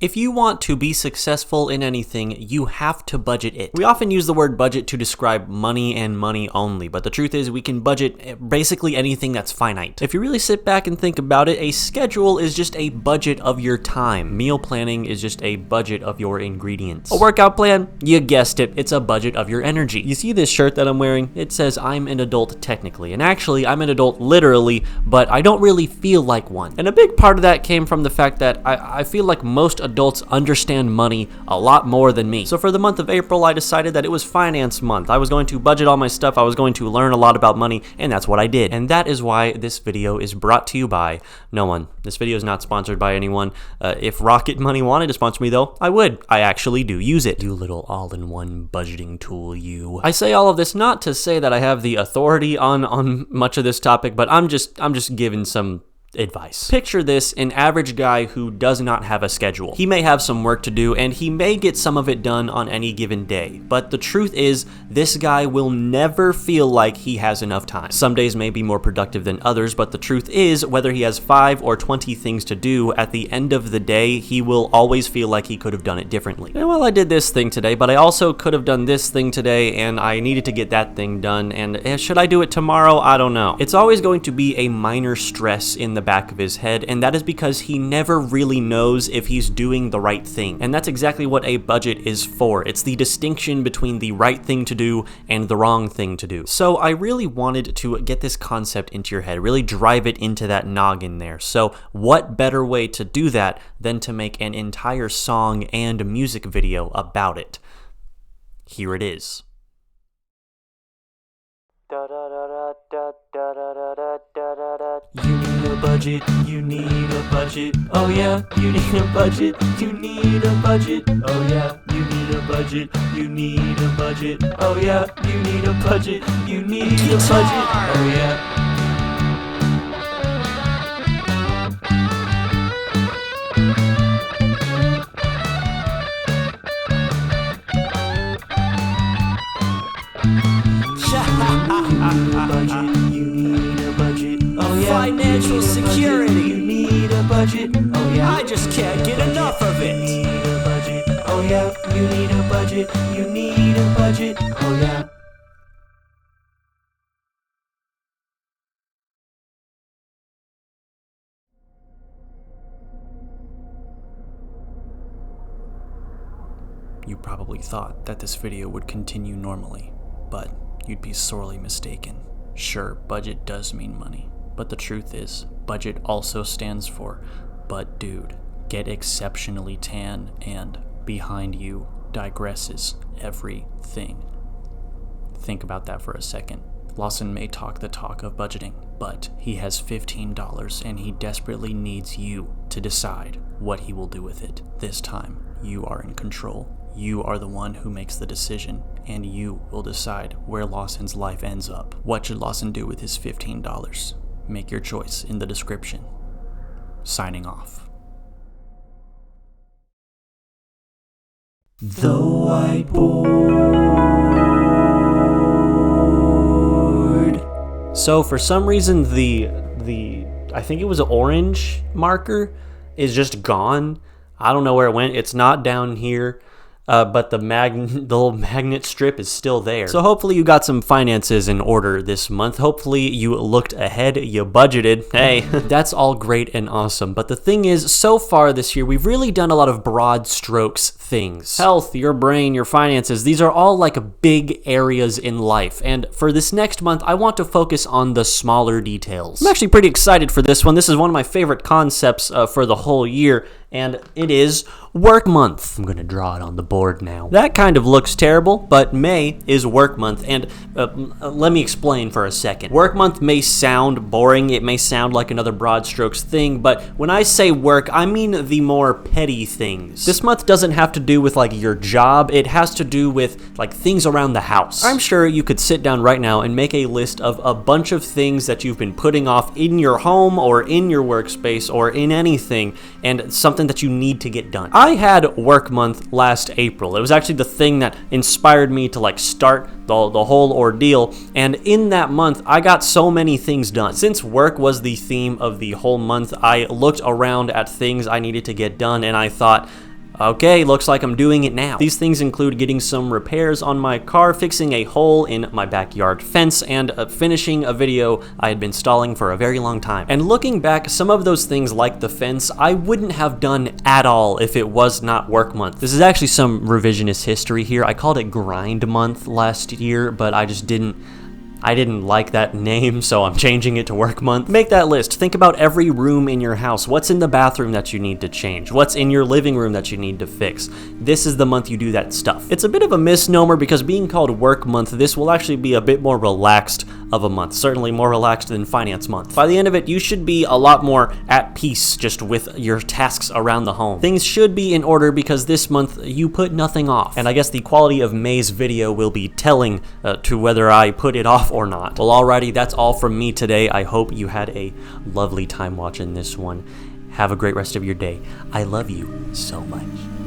If you want to be successful in anything, you have to budget it. We often use the word budget to describe money and money only, but the truth is we can budget basically anything that's finite. If you really sit back and think about it, a schedule is just a budget of your time. Meal planning is just a budget of your ingredients. A workout plan? You guessed it, it's a budget of your energy. You see this shirt that I'm wearing? It says I'm an adult technically, and actually I'm an adult literally, but I don't really feel like one. And a big part of that came from the fact that I feel like most adults understand money a lot more than me. So for the month of April, I decided that it was finance month. I was going to budget all my stuff. I was going to learn a lot about money, and that's what I did. And that is why this video is brought to you by no one. This video is not sponsored by anyone. If Rocket Money wanted to sponsor me though, I would. I actually do use it. You little all-in-one budgeting tool, you. I say all of this not to say that I have the authority on much of this topic, but I'm just giving some advice. Picture this, an average guy who does not have a schedule. He may have some work to do and he may get some of it done on any given day, but the truth is this guy will never feel like he has enough time. Some days may be more productive than others, but the truth is whether he has 5 or 20 things to do, at the end of the day he will always feel like he could have done it differently. And well, I did this thing today, but I also could have done this thing today, and I needed to get that thing done, and should I do it tomorrow? I don't know. It's always going to be a minor stress in the back of his head, and that is because he never really knows if he's doing the right thing. And that's exactly what a budget is for. It's the distinction between the right thing to do and the wrong thing to do. So I really wanted to get this concept into your head, really drive it into that noggin there. So what better way to do that than to make an entire song and music video about it? Here it is. You need a budget, you need a budget, oh yeah, you need a budget, you need a budget, oh yeah, you need a budget, you need a budget, oh yeah, you need a budget, you need a budget, oh yeah. Financial security. You need a budget. Oh yeah. I just can't get enough of it. You need a budget. Oh yeah. You need a budget. You need a budget. Oh yeah. You probably thought that this video would continue normally, but you'd be sorely mistaken. Sure, budget does mean money. But the truth is, budget also stands for, but dude, get exceptionally tan, and behind you digresses everything. Think about that for a second. Lawson may talk the talk of budgeting, but he has $15 and he desperately needs you to decide what he will do with it. This time, you are in control. You are the one who makes the decision, and you will decide where Lawson's life ends up. What should Lawson do with his $15? Make your choice in the description. Signing off. The whiteboard. So for some reason the I think it was an orange marker is just gone. I don't know where it went. It's not down here. But the little magnet strip is still there. So hopefully you got some finances in order this month. Hopefully you looked ahead, you budgeted. Hey, that's all great and awesome. But the thing is, so far this year, we've really done a lot of broad strokes things. Health, your brain, your finances, these are all like big areas in life. And for this next month, I want to focus on the smaller details. I'm actually pretty excited for this one. This is one of my favorite concepts for the whole year. And it is work month. I'm gonna draw it on the board now. That kind of looks terrible, but May is work month, and let me explain for a second. Work month may sound boring, it may sound like another broad strokes thing, but when I say work, I mean the more petty things. This month doesn't have to do with like your job, it has to do with like things around the house. I'm sure you could sit down right now and make a list of a bunch of things that you've been putting off in your home or in your workspace or in anything, and something that you need to get done. I had work month last April. It was actually the thing that inspired me to like start the whole ordeal, and in that month I got so many things done. Since work was the theme of the whole month, I looked around at things I needed to get done and I thought, Okay, looks like I'm doing it now. These things include getting some repairs on my car, fixing a hole in my backyard fence, and finishing a video I had been stalling for a very long time. And looking back, some of those things like the fence, I wouldn't have done at all if it was not work month. This is actually some revisionist history here. I called it grind month last year, but I didn't like that name, so I'm changing it to work month. Make that list. Think about every room in your house. What's in the bathroom that you need to change? What's in your living room that you need to fix? This is the month you do that stuff. It's a bit of a misnomer because being called work month, this will actually be a bit more relaxed of a month. Certainly more relaxed than finance month. By the end of it, you should be a lot more at peace just with your tasks around the home. Things should be in order because this month you put nothing off. And I guess the quality of May's video will be telling to whether I put it off or not. Well, alrighty, that's all from me today. I hope you had a lovely time watching this one. Have a great rest of your day. I love you so much.